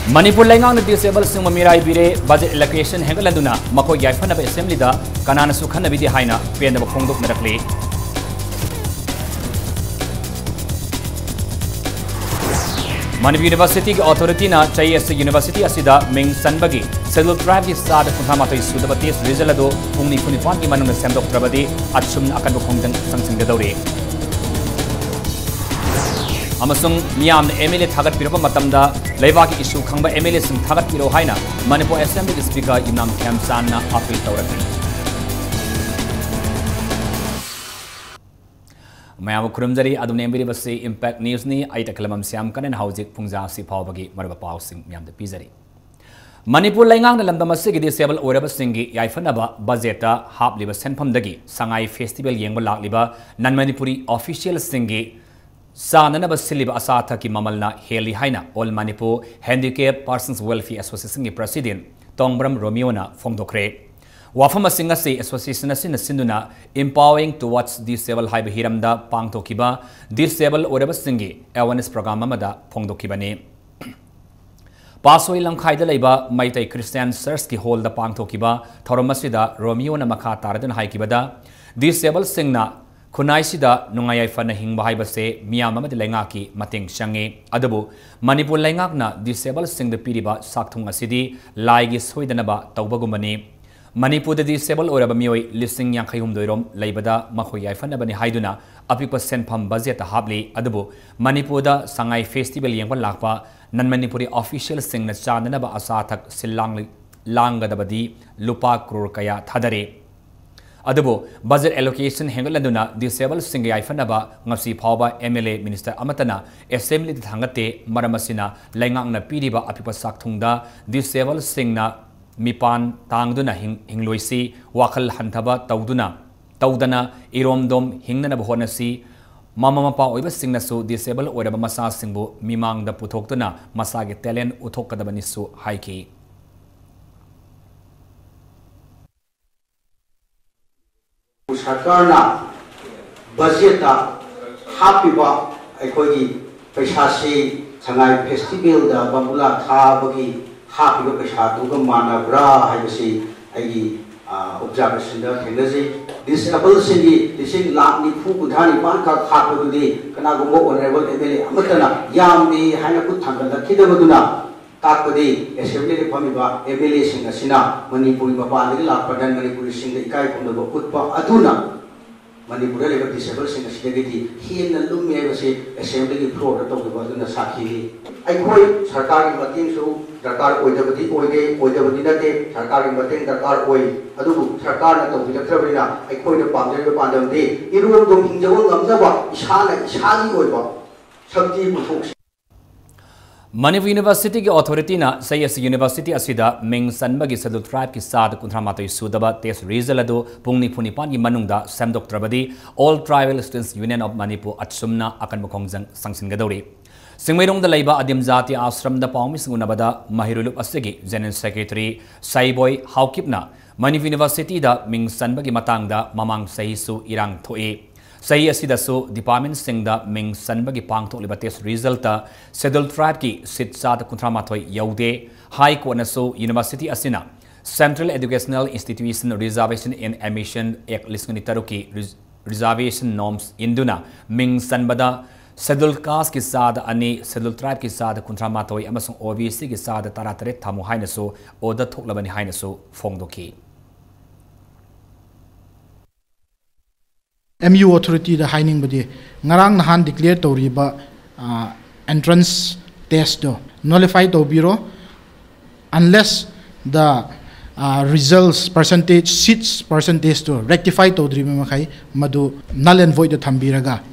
Manipur Langang disabled Sima Mirai Bire, budget allocation Hengaladuna, Mako Yafana Assembly da, Kanana Sukana Vidi Haina, Pian of Kongo Merakli. Manipur University Authority na Chayas University Asida, Ming Sanbagi, Settle Tribe is Sad Kuhamato Sudabatis, Rizalado, Puni Funifani Manu Sendo Trabadi, Atsum Akabo Kongdan Sangsing the Dori. Amasung Miam Emily Tagat Piropa Matamda, Levaki issue Kamba Emily Sing Tagat Piro Haina, Manipur Assembly Speaker Imam Kamsana Apil Tauraki. Mayam Kurumzari, Adunembri Vasi Impact News ni, Aitakalam Siam Kan and Hausik Pungza Si Pavagi, Maraba Pausing Miam the Pizari. Manipur Langang Lamdamasigi disabled Uraba Singi, Yaifanaba, Bazeta, Hap Liba Senpamdagi, Sangai Festival Yengola Liba, Non Manipuri official Singi. Sanana Basilib Asata ki Mamalna Heli Haina, All Manipur Handicap Persons Welfare Association President, Tongbram Romeona Fongdokre. Wafama Singasi Association Sinduna, empowering towards disabled High Hiramda, Pangtokiba, disabled Ureba Singi, awareness program Mamada, Fongdokibane. Pasoi Langkai de Leba, Maite Christian Sersky hold the Pangtokiba, Toromasida, Romeona Maka Tardan Haikibada, disabled Singna. Kunaisida Nungay Fana Hingbahay Base, Miyamama de Langaki, Mating Shangi, Adabu, Manipur Langakna, disabled sing the Piriba, Saktunga City, Laigi Swedanaba, Taubagumani, Manipur the disabled or Abamioi, listening Yankayum Dorom, Labada, Makoya Fanabani Haiduna, Apipa Senpam Bazeta Habli, Adabu, Manipur the Sangai Festival Yangon Lakpa, Non Manipuri official sing the Chandanaba Asatak, Silang Langadabadi, Lupa Kurkaya, Tadare. Adabu, budget allocation Hengalanduna, disabled Singi Ifanaba, Ngasi Pauba, MLA Minister Amatana, Assembly Hangate, Maramasina, Langang na Piriba Apipa Saktungda, disabled Singna, Mipan, Tangduna Hingloisi, Wakal Hantaba, Taudana, Iromdom, Hingnana Honasi, Mama Pa Oiba Singnasu, disabled or Masa Singbu, Mimang the Putoktuna, Masagi Talent, Utokadabanisu, Haiki. Sarkarna budgeta hapiba aikoi paisasi sangai festival da bamula thabagi hapiba paisa duga manabra haibasi ai observation da thengasi disabled singi dising lakni phu kudhani pan ka khapudi kana gumbo honorable MLA amatana yamni haina put thangala khidabaduna Takpadi, Assembly Pamiba, MLA Singasina, Manipuri Mapandi, Lapadan, Manipuri Singa, Ikai Pundaba, Utpa, Aduna, Manipur Level Disabled Singasiti, he and the Lumia Assembly Floor, the Baduna Saki. I quote Sarkari Matin, so Dakar Oidabati, Oidabadinate, Sarkari Matin, Dakar Oi, Adu, Sarkar, the Travelina, I quote the Pandam Pandam Day, Iru Hinjawan Amzaba, Shali Oiba, Sabti Mufox. Manipur University Authority na Sayas University Asida Ming Sanbagi Settle Tribe ki Sad Kuntramato Sudaba Test Rizalado Pungni Punipan Manungda Samdok Trabadi All Tribal Students Union of Manipur Atsumna Akan Bokongzang Sangsingadori Singmerong the Laiba Adim Zati Asram the Paumis Unabada Mahirulup Asigi General Secretary Saiboy Haukipna Manipur University da Ming Sanbagi Matangda Mamang Sahisu Irang Toe Sahi asidasu Department Singda Ming Sanbagi Pangtok Libates Resulta Settle Tribe ki Sitsat Kuntramatoi Yaude High Court nasu University Asina Central Educational Institution Reservation in Admission Ek Liskunitaruki Reservation Norms Induna Ming Sanbada Settle Caste ki Sad Ani Settle Tribe ki Sad Kuntramatoi Amasung OBC ki Sad Taratare Tamu Hainasu Oda Toklabani Hainasu Fongdoki MU authority the hining body ngarang nahan declare to riba entrance test do nullify to bureau unless the results percentage seats percentage to rectify to driba makai madu null and void the thambiraga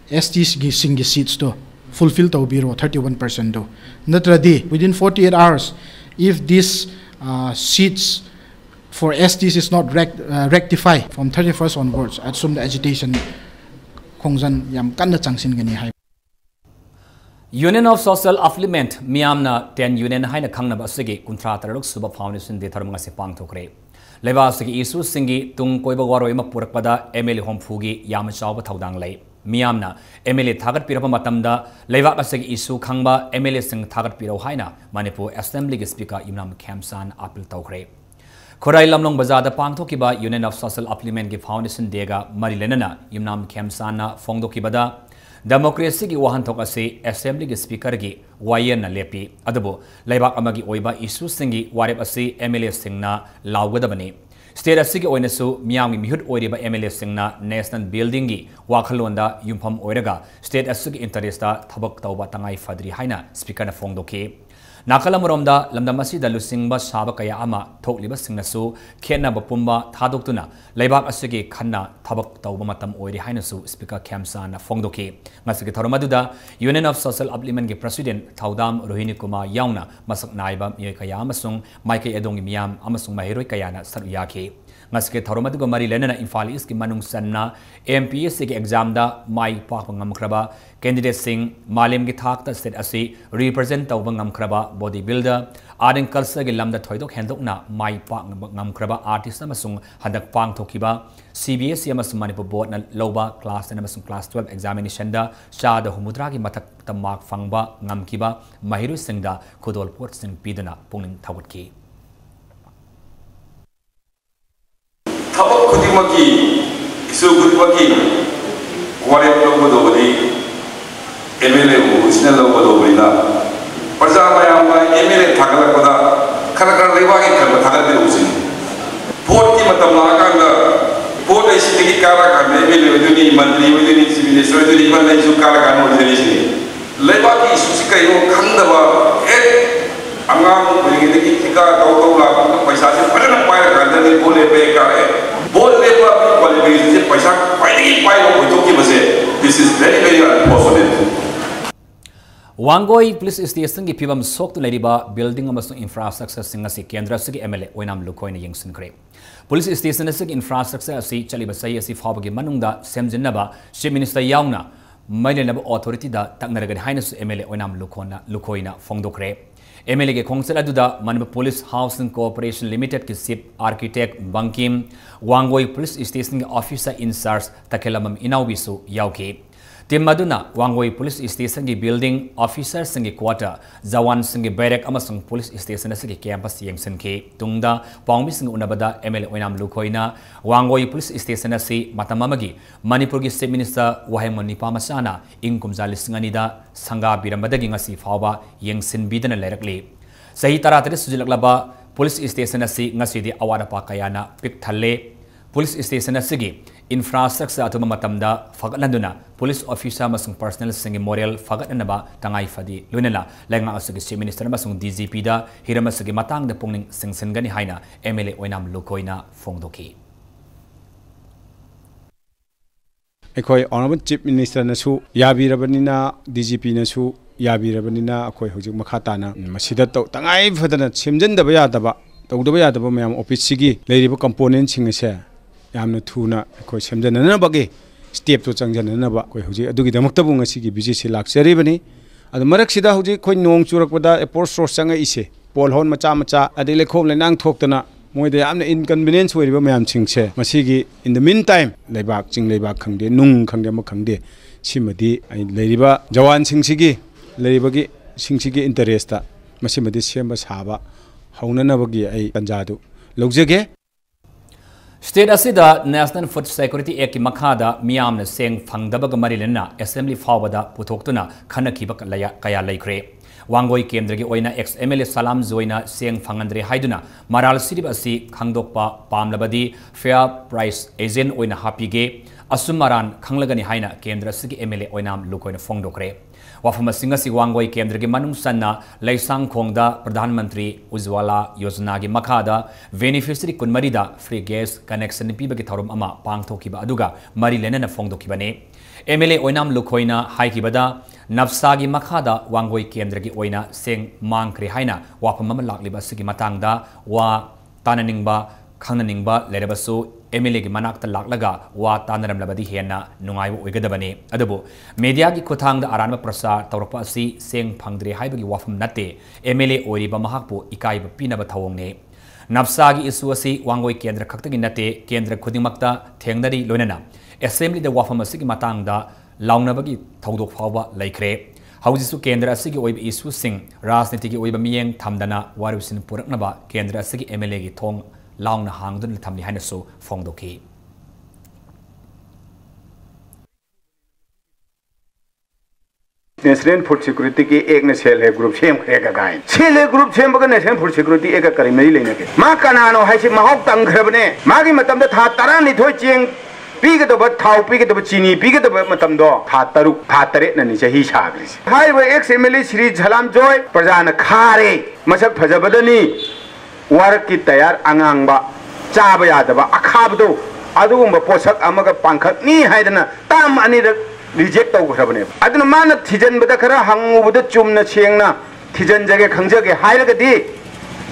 STs gi singi seats to fulfill to bureau 31% do natradi within 48 hours if this seats for STs is not rectified from 31st onwards at some the agitation kongzan yam kanna changsin gani hai Union of Social Affluent Miamna 10 Union haina khangna ba sigi kuntra taruk suba foundation de tharmanga se pangthokre leba sigi isu singi tung koiba waroi ma purakpada MLA homfugi yam chawba thaudang lai मियामना MLA थागत पिरप मतमदा लेबाक असगी issue खंगबा MLA Singh थागत पिरौ हाइना Manipur assembly के speaker इमरान खेमसान अपील तौखरे खोराई लमलोंग बाजार पांगथोकिबा यूनियन ऑफ सोशल अपलिमेंट की फाउंडेशन डेगा मरी लेनना इमरान खेमसाना फोंगदोकिबदा डेमोक्रेसी की वाहनथोक असे असेंबली के स्पीकर की वायन लेपी अदबो लेबाक अमगी ओइबा इशू सिंगी वारेप असे MLA सिंगना लाउगदबनी स्टेट असिगी ओइनसु मियामगी मिहुत ओइरिबा MLA सिंगना नेशनल बिल्डिंग की वाखलोंदा युमफम ओइरगा स्टेट असिगी इंटरेस्टा थबक तौबा तंगाई फद्री हाइना स्पीकर ना फोंगदोकी नाकलमरोमदा लमदमसिदा लुसिंगबा साबा कया अमा थोकलिबा सिंगनसु खेनबा पुंबा थादोक्तुना लेबाक असिगी खन्ना थबक तौबा मतम ओइरि हाइनसु speaker खेमसाना फोंगदोकी ngasiगी थरमदुदा union of social upliftment की प्रेसिडेंट थौदाम रोहिणी कुमार याउना मसक नाइबा मिय कया अमसुंग माइके एदोंगी मियाम अमसुंग माहिरोय कयाना सरुयाखी ngasiगी थरमदुगा मरी लेनना इम्फाल ईस्ट की मनुंग सन्ना MPSC के एग्जाम दा माइ पाक ngमख्रबा कैंडिडेट सिंह मालेम की थाकता स्टेट असि रिप्रेजेंट तौबा ngमख्रबा body builder art and culture के लमदा थोइदोक हेंदोकना माइ पाक ngमख्रबा आर्टिस्ट अमसुंग हदक पांगथोकिबा CBSE अमसुंग मणिपुर बोर्ड न लौबा क्लास 10 अमसुंग क्लास 12 एग्जामिनेशन दा चाद हुमुद्रा की मथक तमाक फंगबा ngमकिबा महिरु सिंगदा खुदोल पोट सिंग पीदना पुंगनिंग थावटकी थबक खुदिमकी इशू खुदिमकी वारेप लौगदोबदी MLA उसने लौगदोबदिना प्रजा मयामना MLA थागलकपदा खरा खरा लेबागी खरबा थागलबे उसिन वोट की मतम लाकांदा वोट ऐसी कारा काने MLA ओदुनी मंत्री ओदुनी चीफ मिनिस्टर ओदुनी मन नै जु कारा कानो ओदुनी सिनी लेबागी इशू सिकैनो खंगदबा एक अंगाम ओइगिदगी थिका तौ लाका पैसा से फरन पायर कांदनी बोले पे कारे बोले पे क्वालिफिकेशन से पैसा पाइदगी पाइलो होतोकी बसे this is very very unfortunate Wangoi police station की फिवम सोक्तु लेरिबा बिल्डिंग अमसुंग इंफ्रास्ट्रक्चर सिंग असि केंद्र असि MLA ओइनाम लुखोइना यंगसिनख्रे पुलिस स्टेशन असि इंफ्रास्ट्रक्चर असि चलिबा सही असि फाबगी मनुंगदा सेमजिनबा चीफ मिनिस्टर याउना मैलेनब अथॉरिटी दा तकनरगद हाइनसु MLA ओइनाम लुखोइना फोंगदोख्रे MLA के खोंगसल अदुदा मनपा पुलिस हाउसिंग कोऑपरेशन लिमिटेड के chief architect Bankim Wangoi police station के ऑफिसर इंचार्ज तकेलमम इनाउबिसु याउकी टीम मदुना वांगोई पुलिस स्टेशन की बिल्डिंग ऑफिसर संगे क्वार्टर जवान संगे बैरक अमसुंग पुलिस स्टेशन संगे कैंपस यंगसनके तुंगदा पांगबी संगे उनबदा MLA ओइनाम लुखोइना वांगोई पुलिस स्टेशन असि मतममगी मणिपुर की चीफ मिनिस्टर वाहेंगमन निपामसाना इंग कुमजा लिसिंग अनिदा संगा बिरमबदगी ngasi फावबा यंगसिन बिदना लेरकली सही तरातरे सुजिलकलबा पुलिस स्टेशन असि ngasi दि अवारपा कयाना पिक थल्ले पुलिस स्टेशन असि इंफ्रास्ट्रक्चर अथवा मतमदा फगतनदुना पुलिस ऑफिसर मसुंग पर्सनल सिंग मोरल फगतनबा तंगाई फदी लुनला लेंगा असुग चीफ मिनिस्टर मसुंग DGP दा हिरम असुग मतंग द पुंगनिंग सिंगसिनगनि हाइना MLA ओइनाम लुखोइना फोंगदोकी अखोई ऑनरेबल चीफ मिनिस्टर नसु याबिरबनिना DGP नसु याबिरबनिना अखोई हुजिक मखाताना मसिदा तो तंगाई फदना सेमजनदबा यादबा तौदबा यादबा मयाम ऑफिस सिगी लेरिबा कंपोनेंट सिंग से यामना थुना अखोई सेमजननबगे स्टेप तो चंगजननबा अखोई हुजिक अदुगी दमक्तबु ngasiगी विजिट से लाक्चरिबनी अदु मरकसिदा हुजिक खोई नोंग चुरकपदा एयरपोर्ट सोर्स चंगा इसे पोल होन मचा मचा अदि लेखोम लेनांग थोक्तना मोइदा यामना इनकन्वीनियंस होइरिबा मयाम सिंगसे मसिगी इन द मीन टाइम लेबाक चिंग लेबाक खंगदे नुंग खंगदे म खंगदे सिमदि लेरिबा जवान सिंगसिगी लेरिबगी सिंगसिगी इंटरेस्टा मसिमदि सेमबा साबा हौननबगी आई तंजादु लौजगे स्टेट असिदा नेशनल फूड सिक्योरिटी एक्ट की मखादा मियामना सेंग फंगदबग मरिलेना असेंबली फावबदा पुथोक्तुना खनखिबक कया लैख्रे वांगोई केंद्र की ओइना एक्स MLA सलाम जोइना सेंग फंगंद्रे हाइदुना मराल सिरिब असि खंगदोकपा पामलबदी फेयर प्राइस एजेंट ओइना हापीगे असुमरान खंगलगनी हाइना केंद्र सिगी MLA ओइनाम लुकोइना फोंगदोक्रे वाफम सिंगसी वांगोई केंद्र की मनुंग सन्ना लैसांग खोंगदा प्रधानमंत्री उज्ज्वला योजना की मखादा बेनिफिशियरी कुनमरीदा फ्री गैस कनेक्शन पीबगी थौरम अमा पांगथोकिबा अदुगा मरी लेनना फोंगदोकिबने MLA ओइनाम लुखोइना हाइकिबदा नफ्सा की मखादा वांगोई केंद्र की ओइना सेंग मांगख्रे हाइना वाफम अमा लाक्लिबा सिगी मतांगदा वा ताननिंगबा खंगनिंगबा लेरबसु MLA की मनाक्ता लाक्लगा वा तानरमलबदी हेना नुंगाइबो ओइगदबने अदबो मीडिया की खुथांगदा अरानबा प्रसार तौरकपा असि सेंग फंगद्रे हाइबगी वाफम नते MLA ओइरिबा महाकपो इकाइबा पीनबा थवोंगने नफ्सा की इशू असि वांगोई केंद्र खक्तगी नते केंद्र खुदिमक्ता थेंगनरी लोनना असेंबली द वाफम असि की मतांगदा लाउनबगी थौदोक फावबा लेख्रे हौजिसु केंद्र असिगी ओइब इशू सिंह राजनीतिगी ओइब मियेंग थमदना वारुसिन पुरकनबा केंद्र असिगी एमएलए गी थोंग लाउना हांगदुन थमनि हाइनसु फोंदोकी नेशनल फूड सिक्योरिटी की एक ने सेल है ग्रुप सेम करेगा गाय सेल है ग्रुप सेम बगा नेशनल फूड सिक्योरिटी एक करी मरी लेने के मा कनानो हाइसे महौक तंगखरबने मागी मतम था तरा निथोय चेंग पीगदब थाव पीगदब चीनी पीगदब मतम दो था तरुक था तरे ननी सही साग्रिस हाय वे एक्स एमएलए श्री झलाम जोय प्रजान खारे मसक फजबदनी वारक की तैयार अंगांगबा चाब यादबा अखाबदो अदुगुंबा पोषक अमग पांखकनी हायदना ताम अनिरक रिजेक्ट तौखरबने अदुन माना थिजनबदा खरा हंगुबदा चुमना सेंगना थिजनजगे खंजगे हायरगदी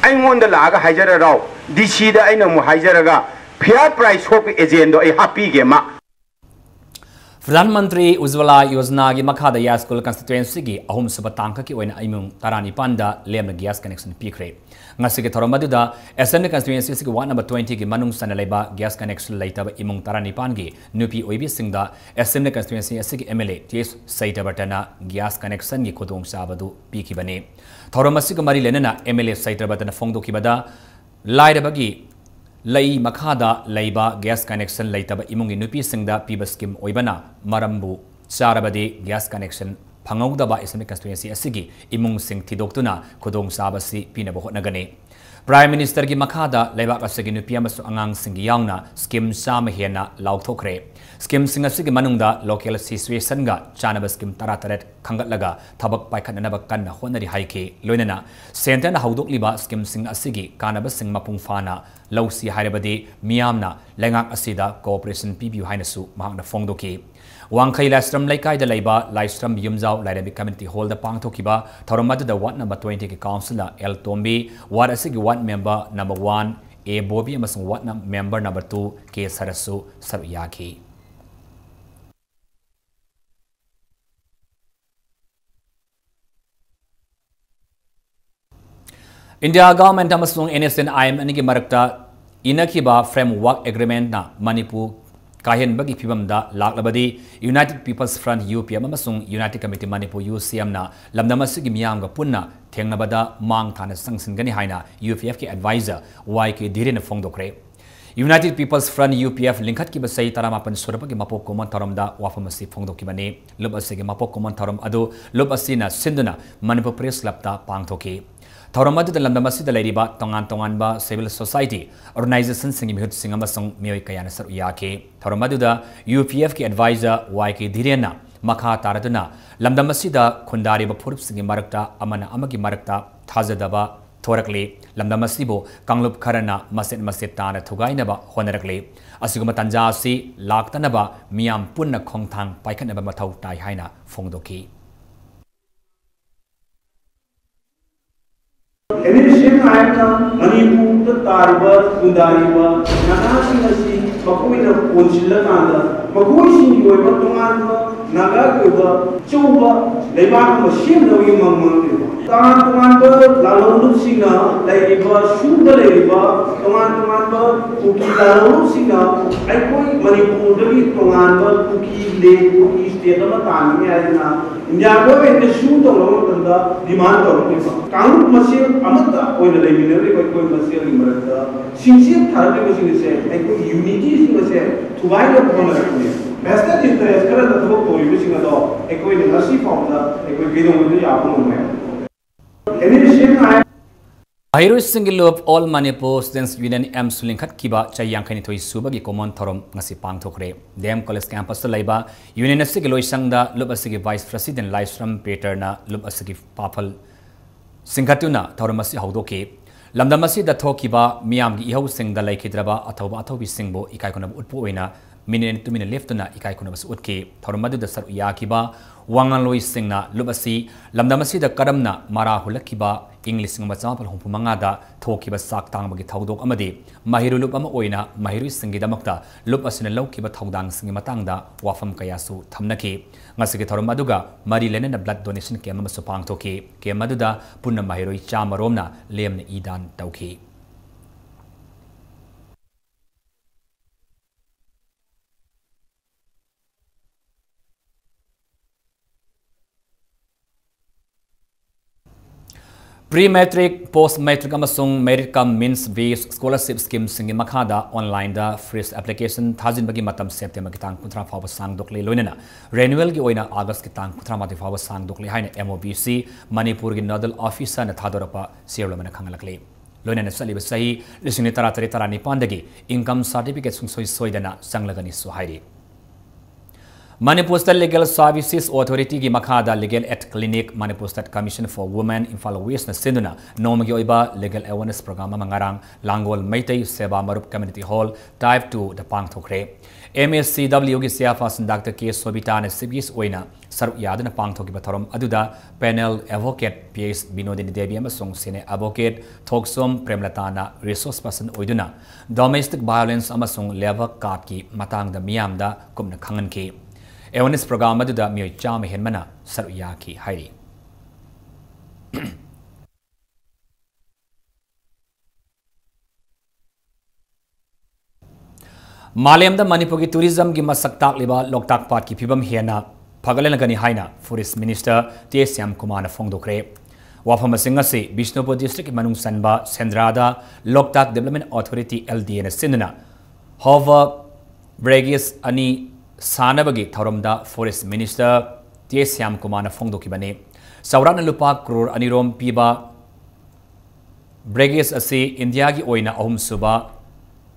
अइंगोंदा लागा हायजरा राव डीसी दा अइना मु हायजरगा फेयर प्राइस होप एजेंडो आई हैप्पी गे मा प्रधानमंत्री उज्ज्वला योजना की मखादा यास्कुल कंस्टिट्युएंसी की अहुम सुब तांक की ओइना इमुंग तारानिपानदा लेमना गैस कनेक्शन पीखरे ngasi ke thoromadu assembly constituency ki ward number 20 ki manung sana leba gas connection laitaba imung taranipan gi nupi oibi singda assembly constituency asigi mla ts saitabatana gas connection gi khodong sabadu piki bane thoromasi ki mari lenana mla saitabatana fongdo ki bada lairabagi lei makhada leiba gas connection laitaba imung gi nupi singda piba scheme oibana marambu charabadi gas connection Pangauda Assembly constituency asigi imung sing thidoktuna khodong sabasi pinaba hotnagane Prime Minister ki makhada leibak asigi nupi amasu angang sing yaungna scheme sama hena lauthokre scheme sing asigi manungda local situation ga chanaba scheme tarataret khangatlaga thabak paikhanana kanna honari haike loinana center na haudok liba scheme sing asigi kanaba sing mapung fana lausi hairabadi miyamna lengak asida cooperation PBU hainasu mahangna fongdoki Wangkai Lastram Laikai the Laiba, Lastram Yumzau, Larabi Community Hall the Pangtokiba, Toromadu the Ward number 20 Councillor El Tombi, Ward Asigi Ward member number 1, A Bobby Amasung Ward member number 2, K Sarasu Saruyaki. India government Amasung NSN IM Aniki Marakta Inakiba Framework Agreement na Manipur Kahin bagi pibam da laklabadi United People's Front UPM amasung United Committee Manipur UCM na lamdamasigi miyam ga punna thengnabada mang thana sangsingani haina UPF ki advisor YK Dhiren fongdokre United People's Front UPF linkhat ki basai taramapan surapagi mapok common tharam da wafamasi fongdoki bane lub asigi mapok common tharam adu lub asina sinduna Manipur Press Club ta pangthoki Thoromadu the Lamdamasi the Ladiba, Tongan ba civil society, organization singing hut singamasong Mio Kayanasar Yake, Thoromadu the UPF ki advisor YK Dhirena, Makha Taraduna, Lamdamasi the Kundari Bapurup singing Marakta, Amana Amagi Marakta, Tazadaba, Thorakli, Lamdamasibo, Kanglup Karana, Maset Masetana, Tugainaba, Honarakli, Asigumatanjasi, Laktanaba, Miam Punna Kongtang, Paikanaba Matau Tai Haina, Fongdoki. At the same time, Manipur, the Tariba, Kundariba, Nagasi Nasi, Makuina, Ponchilakanda, Makuishi, you ever Tonga, Nagakuba, Chuba, Lebaka, Machine, no Yamam. Tonga, Lalo Sina, Ladiba, Shuba Ladiba, Tonga, Kuki, Lalo Sina, I call Manipur, the Tonga, Kuki, Lake, Kuki, State of Tani, India, and the shoot of the demand of Count Machine. Amata oil the mineral by coin material in Marata, sincere therapy was in the same, and unity in the same to wind up on the Master is the escalator of the book or using a dog, echoing the nursery founder, echoing with the Apollo. And in the same time, Ahirus single of all Manipur students Union M Sulinkat Kiba Chayang to Subagi Common Thorum Nasi Pangtokre, Dem College Campus Laiba, Union Sigiloi Sangda, Lubasigi Vice President Lystrom Peter na Lubasigi Papal. Singhatuna Thoramasi Haudoke, Lamdamasi the Tokiba, Miam Iho Sing the Lake Draba, Atoba Atobi Singbo, Ikaikona Utpoina, minute to minute leftuna, Ikaikonas Utke, Thoramadu the Saruyakiba, Wangaloi Singna, Lubasi, Lamdamasi the Karamna, Mara Hulakiba, English Mazapal Humpumangada, Tokiba Sak Tangmagi Taudok Amadi, Mahiru Lupama Oina, Mahiru Singidamakta, Lupas in a low Kiba Taudang Singimatanga, Wafam Kayasu, Tamnaki. Masikitoro Maduga, Mari Lenen blood donation came Masopang Toki, came Maduda, Puna Mahiroi Chamaromna, Lem Idan Tauki. Pre-matric, post-matric amasung merit cum means based scholarship scheme singi makhada online da fresh application thajin bagi matam September ki tang 13 fawa sang dokle loinena renewal gi oina August ki tang 13 fawa sang dokle haina MOBC Manipur gi nodal officer na thadorapa sirlomena khangalakle loinena saliba sahi lisini tarani pandagi income certificate sung soidana sanglagani su hairi Manipur State Legal Services Authority ki makhada Legal Aid Clinic Manipur State Commission for Women Imphal West na sinduna nomagi oiba legal awareness program mangarang Langol Meitei Seba Marup Community Hall Type 2 the Pangthokre MSCW gi Siafasan Dr. K Sobita na CBS oina saru yadana Pangthoki batharom aduda panel advocate PS Binodini Devi amasung sine advocate Thoksom Premlatana resource person oiduna domestic violence amasung level card ki matang da miyamda kumna khangan ki awareness program aduda mioi chama henmana saruya ki hairi Malayamda Manipur ki tourism gi masaktak liba loktak pat ki phibam hena phagalen gani haina forest minister T Syam Kumar na phongdokre wafam singasi Bishnupur district manung sanba Sendrada Loktak Development Authority LDA na sinna hover Bregis ani Sanabagi Tharamda Forest Minister T Syam Kumar na phongdokibane Saurana lupa crore anirom piba Bregis asi India gi oina ahum suba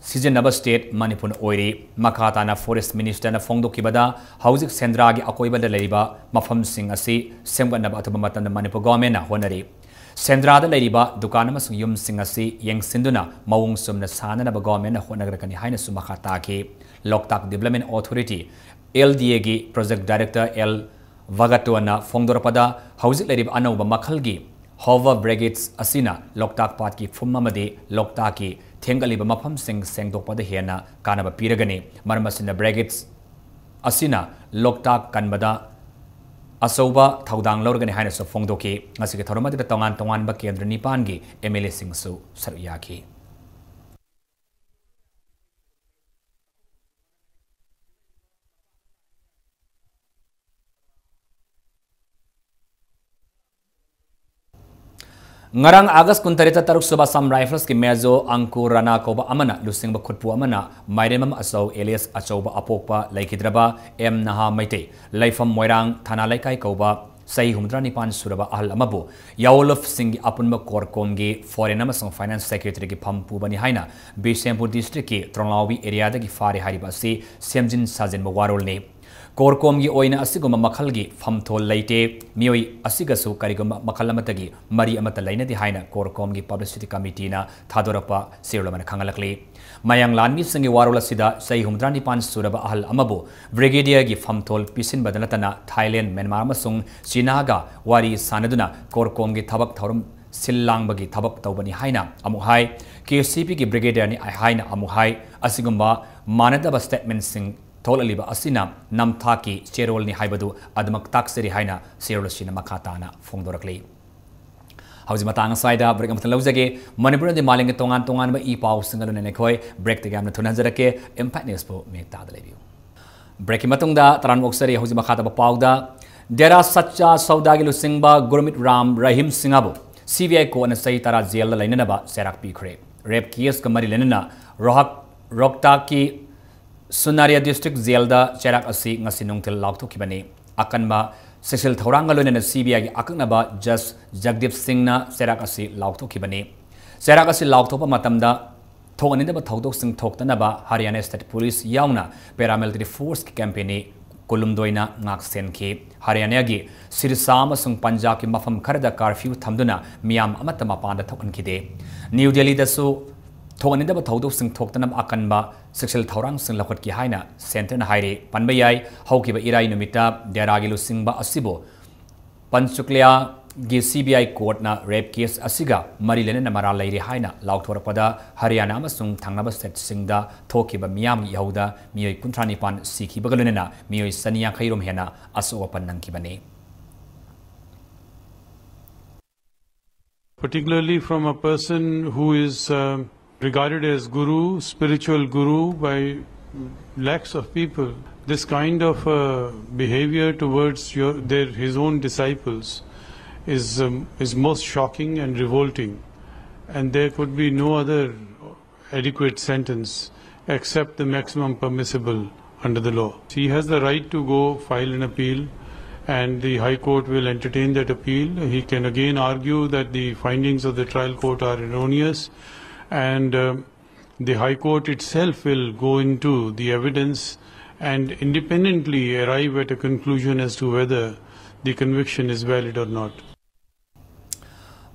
Season number state Manipur oiri Makata na Forest Minister na phongdokibada Hauzik Sendra gi akoibada leiba mafam sing asi semgana ba atuma matan Manipur government na honari Sendra da leiba dukan amasung yum sing asi yeng sinduna mawung sumna sana na ba government na honagrakani haina sumakata ki Loktak Development Authority LDA gi Project Director L Vagatuana phongdorapada Hauzik leiba anauba makhalgi Hover Brigades asina Loktak Pat ki fumamade Loktak ki Tengaliba mafam sing sengdokpada hena kanaba piragani marmasina Brigades asina Loktak kanbada asoba thaudang lorgani haina so phongdoki ngasi ke thoromadi da tongan ba kendra nipan gi MLA singsu saruyaki Ngarang August kuntarita taruk suba Sam Rifles ki mezo angku rana koba amana lusing ba khutpu amana mairemam aso alias achoba apokpa laikidraba M naha maite laifam moirang thana laikai koba sai humdra nipan suraba ahal amabu yawolof singi apunba korkom gi foreign amasong finance secretary ki phampu bani haina Bishnupur district ki Tronglaubi area da gi fare hariba si semjin sajen ba warol ne Korkom gi oina asiguma makhal gi famthol leite mioi asigasu kariguma makhal amatagi mari amata laina di haina Korkom gi publicity committee na thadorapa sirlomana khangalakli mayang lanmi singi warola sida sai humdrani pan suraba ahal amabu brigadier gi famthol pisin badalatana Thailand Myanmar amasung China ga wari sanaduna Korkom gi thabak thorum sillang bagi thabak tawbani haina amuhai KCP gi brigadier ni haina amuhai asigumba manadaba statement sing Tolaliba asina namthaki cherol ni haibadu admak takseri haina serolosina makatana phongdorakli hauji matang saida break am thalawjage Manipur de maling tongan ba I pau singalu ne khoi break te gam na thunanjarake impact news po me ta dalebiu break matungda taran oksari hauji makata ba pauda dera sacha saudagi lusingba Gurmit Ram Rahim Singabu CBI ko na sai tara jail la lainana ba serak pi khre rape case kamari lenana rokta ki Sunaria District Jail da cherak asi ngasi nongthil laukto kibani akanba sexual thoranga loina CBI gi aknaba Judge Jagdeep Singh na cherak asi laukto kibani cherak asi laukto pa matamda thogani da thodok sing thoktana ba Haryana State Police yauna paramilitary force ki campaign Kolumdoina ngak sen ki Haryana gi Sirsam sung Punjab ki mafam kharda curfew thamduna miyam amata mapanda thokan kide New Delhi da su Thogani da thodok sing thoktanam akanba sexual thorang sing lakot ki haina center na haire panbayai haukiba irai numita deragilu singba asibo Panchuklia gi CBI court na rape case asiga marilene na mara lairi haina laukthorpada Haryana amasung thangnaba state singda thokiba miyam yahuda miyoi kuntrani pan sikhi bagalena miyoi sania khairom hena aso panang kibane particularly from a person who is regarded as guru, spiritual guru by lakhs of people. This kind of behavior towards his own disciples is most shocking and revolting, and there could be no other adequate sentence except the maximum permissible under the law. He has the right to go file an appeal, and the High Court will entertain that appeal. He can again argue that the findings of the trial court are erroneous, and the High Court itself will go into the evidence and independently arrive at a conclusion as to whether the conviction is valid or not.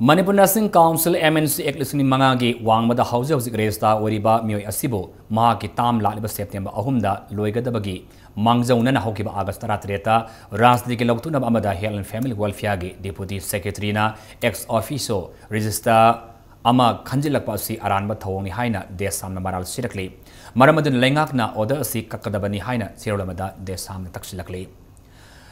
Manipur Nursing Council MNC Eklisini Mangagi Wangmada House of Gresta Oriba Mio Asibo Mahaki Tam Laliba September Ahumda Loigadabagi Mangzauna Hokiba August Ratreta Ras de Gelotuna Amada Health and Family Welfare Deputy Secretary na ex officio Register Ama Kanjilapasi Aranba Thongi Haina Desam Maral Sirakli Maramadun Lengakna Oda Si Kakadabani Haina Sirolamada Desam Taksilakli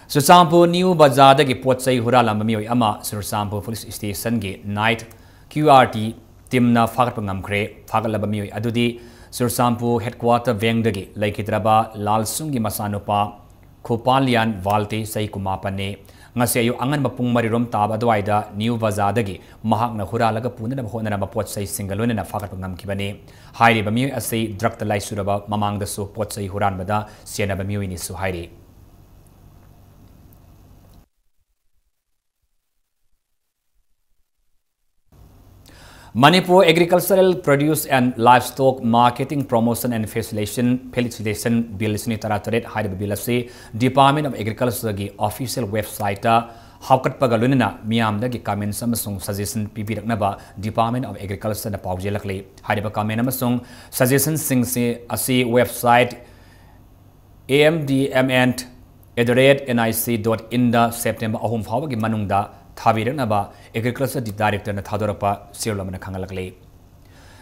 Susampu New Bazada ki Potsai Huralam Mio Ama Susampu Police Station ki Night QRT Timna Fakapangam Kre Fakalabamio Adudi Susampu Headquarter Vengdagi Laikidraba Lalsungi Masanupa Kupalian Valte Saikumapane Ngasayu Angan Mapung Marirum Taba Dwaida New Bazadagi Mahakna Huralaga Puna Hona Potsai Singalun and a Fakapangam Kibane Hairi Bamio Assay Drak the Laisuraba Mamang the Su Potsai Huran Bada Siena Bamio in Suhairi. Manipur Agricultural Produce and Livestock Marketing Promotion and Facilitation Bill Sini Tarataret Haida Bilasi Department of Agriculture gi official website Haukat Pagalunina Miam the comment Samsung suggestion Pipiraknaba Department of Agriculture na Paujelakli Haida comment Samsung suggestion sing asi website amdmn@nic.in September ahum fawa gi manungda Thabiranaba Agriculture Director na Thadorapa Sirlamana Kangalakli.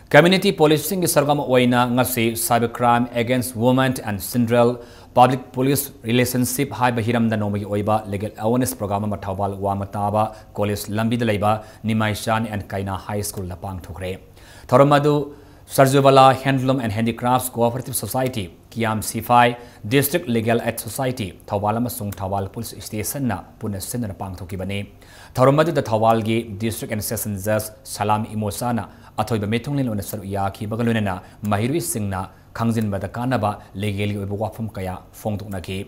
Community policing is Sargam Oina Ngasi Cybercrime Against Women and Central Public Police Relationship High Bahiram the Nomi Oiba Legal Awareness Program Matawal Wamataba College Lambi de Leba Nimaishan and Kaina High School Lapang Tukre. Thoramadu Sarjuvala Handloom and Handicrafts Cooperative Society Kiam C5 District Legal Aid Society Tawala Masung Tawal Police Station na Puna Sinna Pang Tukibane. Thoramadu the Tawalgi District and Session Judge Salam Imosana Atoiba Metungin on the Saruyaki Bagalunena Mahiri Singna Kangzin Badakanaba legally Wapum Kaya Fongtunaki.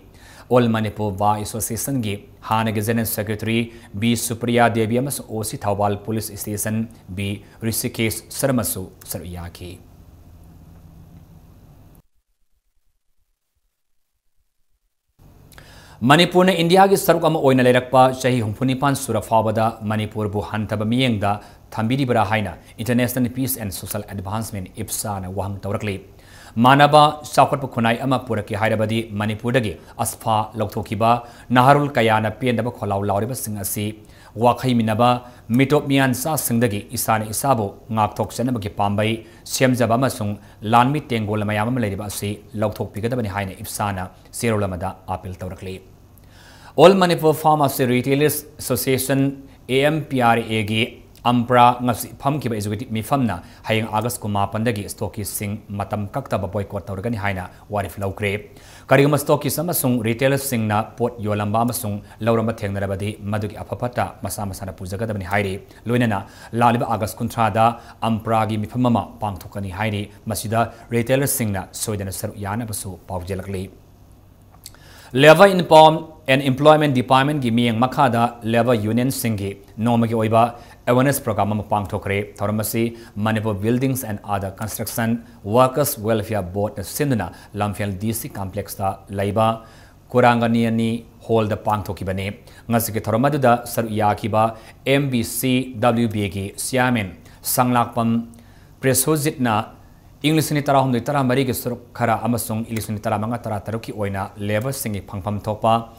All Manipur Bar Association gi Hanagizen Secretary B Supriya Deviamas Osi Tawal Police Station B Rishikesh Saramasu Saruyaki. Manipur na India gi sarukama oina lerakpa shahi humpunipan surafawada Manipur bu hantaba miyengda thambiri bara haina International Peace and Social Advancement IPSA na wahang tawrakli Manaba Sakot Kunai Ama Puraki Hairabadi Manipurdagi Aspa Loktokiba Naharul Kayana Piendaba Kolau Lauriba Singasi Wakai Minaba Mitop Mian Sa Singdagi Isani Isabo Ngaktok Senabaki Pambai Siamzabama Sung Lanmi Tengola Mayama Ladibasi Loktok Pigadabani Haina Ipsana Sirolamada Apil Taurakli. All Manipur Pharmacy Retailers Association AMPRA Ampra ngasi phamkiba executive mifamna hayang August kuma pandagi stockist sing matam kaktaba boycott tawrgani haina warif laukre karigama stockist amasung retailers singna pot yolamba amasung lauramba thengnarabadi madugi apapata masa masana pujagadabani hairi loinana laliba August kuntrada Ampra gi mifamama pangthokani hairi masida retailers singna soidana saru yana basu pawjelakli Labor and Employment Department gi miyang makada labor union singi nomagi oiba awareness program pang thokre thoramasi Manipur Buildings and Other Construction Workers Welfare Board sinduna Lamphel DC complex ta laiba Kurangani hall the pang thokibane ngasike thoramadu da saruyakiba MBC WB gi siamen sanglakpam presozitna English ni tara humdui tara mari ge suruk khara amasung English ni tara manga tara taruki oina labor singi phangpham thopa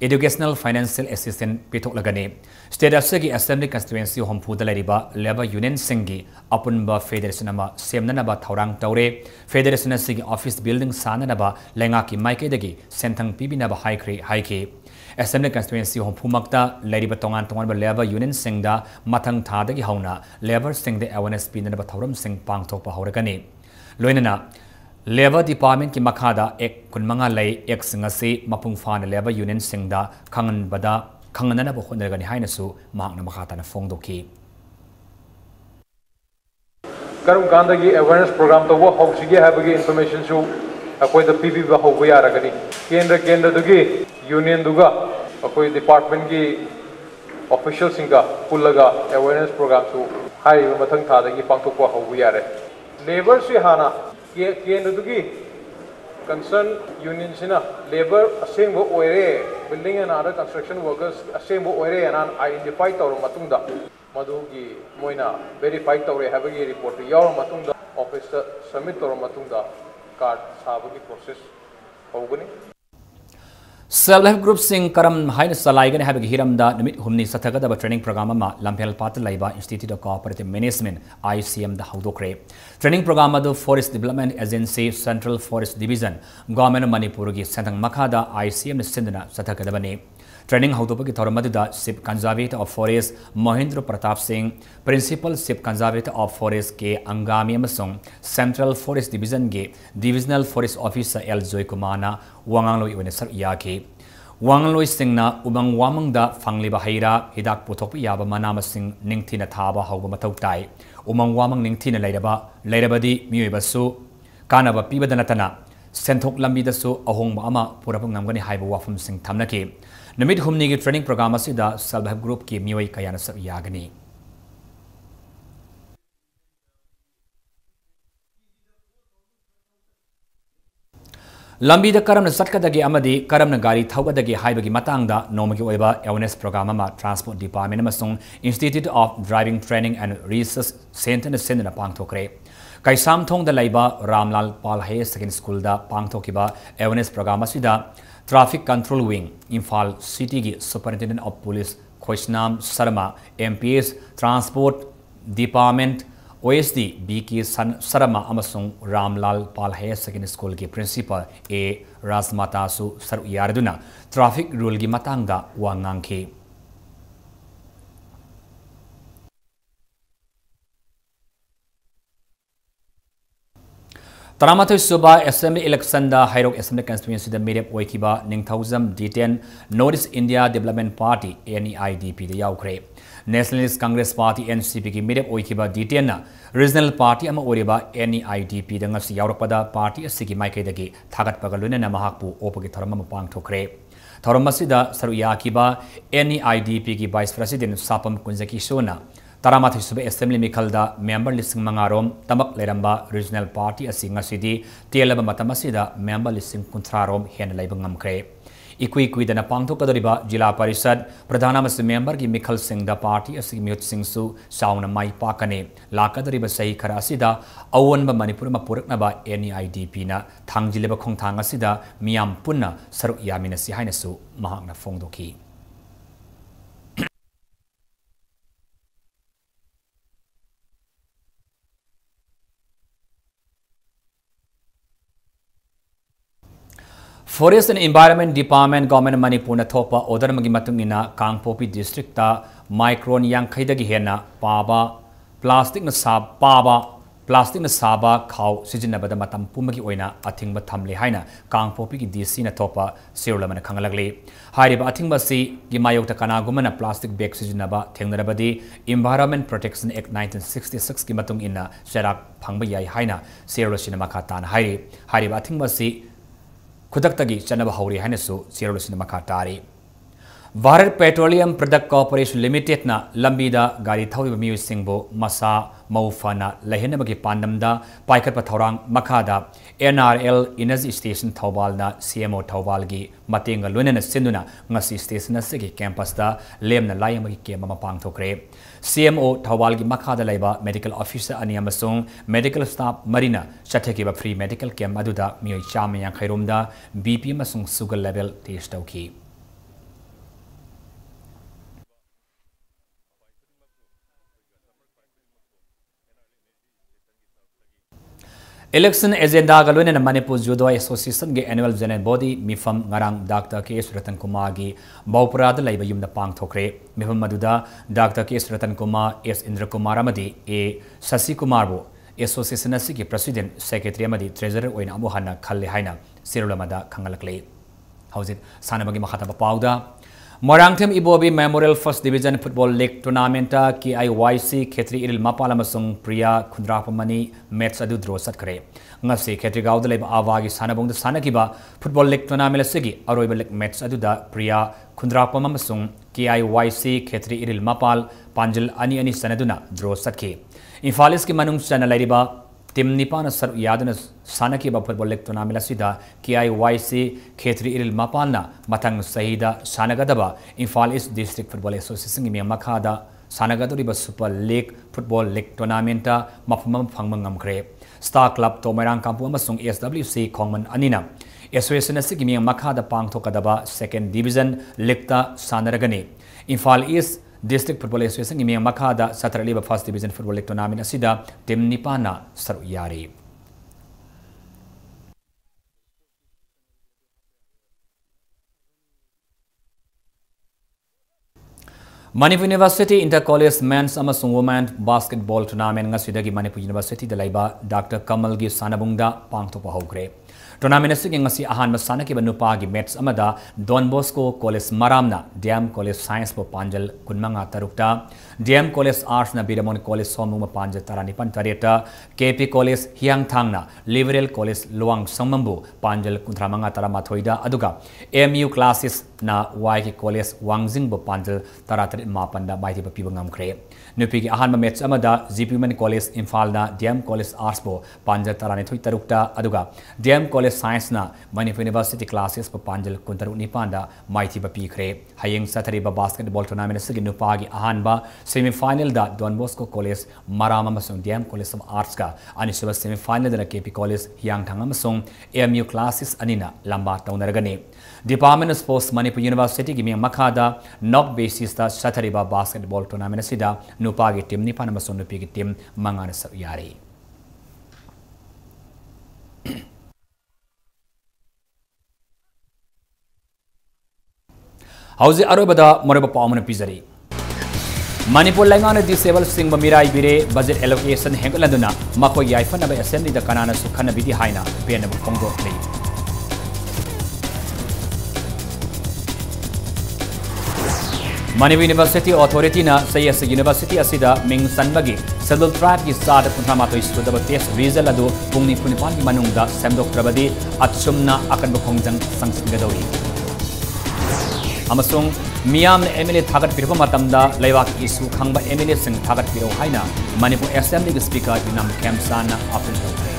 Educational Financial Assistance Pitok Lagane. State Assegi Assembly Constituency Hompu Dalariba, Labor Union Singi, Apunba Federation Nama, Semnanaba Taurang Taure, Federation Sigi Office Building Sananaba, Lengaki Maike Degi, Sentang Pibinaba Haike. Assembly Constituency Hompu Makta, Ladiba Tongan Tongan Labor Union Singda, Matang Tadagi Hauna, Labor Sing the Awareness Pinaba Tauram Sing Pang Topa Horagane. Loinana. Labor Department ki makada ek kunmanga lay ek singasi mapung fan Labor Union singda kangan bada ꯈꯪꯅꯅꯕ ꯍꯣꯠꯅꯔꯒꯅꯤ ꯍꯥꯏꯅꯁꯨ ꯃꯍꯥꯛꯅ ꯃꯈꯥ ꯇꯥꯅ ꯐꯣꯡꯗꯣꯛꯈꯤ ꯀꯔꯝ ꯀꯥꯟꯗꯒꯤ awareness programme ꯇꯧꯕ ꯍꯧꯁꯤꯒꯦ ꯍꯥꯏꯕꯒꯤ ꯏꯟꯐꯣꯔꯃꯦꯁꯟꯁꯨ ꯑꯩꯈꯣꯏꯗ ꯄꯤꯕꯤꯕ ꯍꯧꯕ ꯌꯥꯔꯒꯅꯤ ꯀꯦꯟꯗ꯭ꯔꯗꯨꯒꯤ ꯌꯨꯅꯤꯌꯟꯗꯨꯒ ꯑꯩꯈꯣꯏ ꯗꯤꯄꯥꯔꯠꯃꯦꯟꯠꯒꯤ ऑफिशियल्सिंगा पुल्लगा अवेयरनेस प्रोग्राम सु हाइबा मथंग थादगी पांगथोकपा हौबा यारे लेबर से हाना केंद्रदुगी कंसर्न यूनियन सिना लेबर असेंबो ओइरे building and other construction workers असेंबो ओइरे एना आइडेंटिफाई तौर मतुंगदा मधुगी मोइना वेरीफाई तौरे हाबगी रिपोर्ट यावर मतुंगदा ऑफिस सबमिट तौर मतुंगदा कार्ड साबगी प्रोसेस हौगनी Self-help group sing karam haina salaigan habagi hiramda numit humni sathagada training program ama lamphel pat laiba Institute of Cooperative Management ICM da haudokre training program adu Forest Development Agency Central Forest Division Government of Manipur gi sendang makhada ICM sindana sathagada bani training haudopagi thoramadida Chief Conservator of Forest Mahendra Pratap Singh Principal Chief Conservator of Forest ke Angami amasung Central Forest Division ge Divisional Forest Officer L Joy Kumana wangangloi wene sar yaki wangangloi singna ubang wamangda fangliba haira hidak puthok yaba manama sing ningthina thaba hauba mathau tai umang wamang ningthina leirabadi miyoibasu kanaba pibadanatana senthok lambidasu ahongba ama purapang ngamgani haiba wafum sing thamnaki numit humni gi training program asida self-help group ki miyoi kayana sab yagani lambi da karamna satkadagi amadi karamna gari thaugadagi haibagi matangda nomagi oiba awareness program ama transport department amasung Institute of Driving Training and Research Center na sendana pangthokre kaisam thong da laiba Ramlal Pal High Secondary School da pangthokiba awareness program asida Traffic Control Wing Imphal City gi Superintendent of Police Khoisnam Sharma MPS Transport Department OSD BK Sarama amasung Ramlal Pal High Secondary School ki Principal A Rasmata su saru yarduna traffic rule gi matangda wangangki Taramatoi Suba Assembly Election da Hairok Assembly Constituency da Mirep Oikiba Ningthausam D10 North India Development Party NEIDP da yaukre Nationalist Congress Party NCP ki Mirep Oikiba D10 na Regional Party ama oriba NEIDP da ngasi yaurakpada party asigi maikai dagi thagat pagaluna na mahakpu opagi tharama mapang thokre Tharamasi da saru yakiba NEIDP ki Vice President Sapam Kunjaki Sona Taramatoi Suba Assembly Mikhalda member listing mangarom tamak leramba regional party asinga sidi telaba matamasida member listing kuntrarom hen laibangam kre ikui dana pangthokadoriba jila parishad pradhana mas member gi mikhal singh da party asigi myut singh su sauna mai pakane lakadoriba sahi khara asida awonba manipur ma puraknaba NEIDP na thangjileba khongthang asida miyam punna saruk yamina si haina su mahakna fongdoki Forest and Environment Department Government of Manipur na thopa order magi matungina Kangpopi district ta micron yang khaidagi hena paba plastic na saba khau sijinabada matam pumagi oina athingba thamle haina Kangpopi ki DC na thopa sirulama na khangalagli hariba athingba si gi mayokta kana gumana plastic bag sijinaba thengnarabadi Environment Protection Act 1966 ki matung ina serak phangba yai haina sirulosina makatan hariba athingba si Kudaktagi Chanaba Hauri Hanesu, Sierra Makatari. Bharat Petroleum Product Corporation Limited na Lambida Gari Thawi Miu Singbo Masa Maufana Lahinabaki Pandamda Paikat Pathorang Makada NRL Energy Station Thawal na CMO Thawalgi Matinga Lunana Sinduna Ngasi Station na Sigi Campus da Lem na Layamaki Kema Pang Thokre CMO Thawalgi Makada Laiba Medical Officer Aniamasung Medical Staff Marina Chatekiba Free Medical Camp Aduda Miu Chamiyang Khairumda BP Masung Sugar Level Test Tauki Election agenda galone na Manipur Judo Association ge annual general body mifam ngarang Dr. K. Ratan Kumar gi Baupura da laiba yumda pang thokre mifam maduda Dr. K. Ratan Kumar S. Indra Kumar amadi A. Sasi Kumar bo association asigi president secretary amadi treasurer oina amu hanna khalle haina sirulamada khangalakle haujit sanabagi makhata pawda Morangthem Ibobi Memorial First Division Football League Tournament KIYC Khetri Iril Mapala Masung Priya Kundrapamani match adu draw satkare. Ngasi Khetri Gauda leba awagi sanabong da sanakiba Football League Tournament sigi aroiba league match adu da Priya Kundrapama Masung KIYC Khetri Iril Mapal Panjal ani sanaduna draw satki. Infalis ki manung chana laiba Tim Nipana Sar Yadana Sanaki Football League Tournament Sida KIYC Khetri Iril Mapalna Matang Sahida Sanagadaba Infal East District Football Association Makada Sanagadoriba Super League Football League Tournament Mapamam Fangmangam Kre Star Club Tomerang Kampu Amasung SWC Kongman Anina Association Sigimi Makada Pang Tokadaba Second Division Lekta Sanaragani Infal East District Football Association imi makada Satraliba First Division Football League Tournament asida Tim Nipana saru yari. Manipur University Inter-College Men's amasung Women's Basketball Tournament ngasidagi Manipur University dalaiba Dr. Kamal gi sanabungda pangtokpa hokre. Tournament asig ngasi ahan masana ki banupa gi match amada Don Bosco College Maramna DM College Science po Panjal kunmanga tarukta DM College Arts na Biramon College Somuma Panjal taranipan tareta KP College Hiang Thangna Liberal College Luang Sangmambu Panjal kuntramanga taramathoida aduga MU classes na YK College Wangjing bo Panjal taratari mapanda baiti pa pibangam kre nupi gi ahan match amada GP Women College Imphal na DM College Arts po Panjal tarani thoi tarukta aduga DM College Science na Manipur University classes po Panjal kuntaru nipanda maiti pa pikre hayeng satari ba basketball tournament sigi nupagi ahan ba semi-final da Don Bosco College Marama masung DM College of Arts ka ani suba semi-final da KP College Hiang Thang masung MU classes anina lamba taunaragani Department of Sports Manipur University gi makada knock basis da satari ba basketball tournament sida nupagi team nipana masung nupi gi team mangana sa yari Hauzi arobada moreba pamana pizari Manipur Langana disabled sing Mirai Bire budget allocation Hengaladuna Mako Yaifana by assembly the Kanana Sukana Vidi Haina Piana Congo play. Manipur University Authority na sayas University asida Ming Sanbagi Sadul Tribe ki Sada Puntamato Studa test result adu Pungni Punipan ki Manungda Samdok Prabadi Atsumna Akan Bokongjang Sangsingadawi. Amasung Miam Emily Tagat Pirpa Matamda Lewak isu Kangba Emily Sing Tagat Piro Haina Manipur Assembly Speaker Dinam Kemsana Apple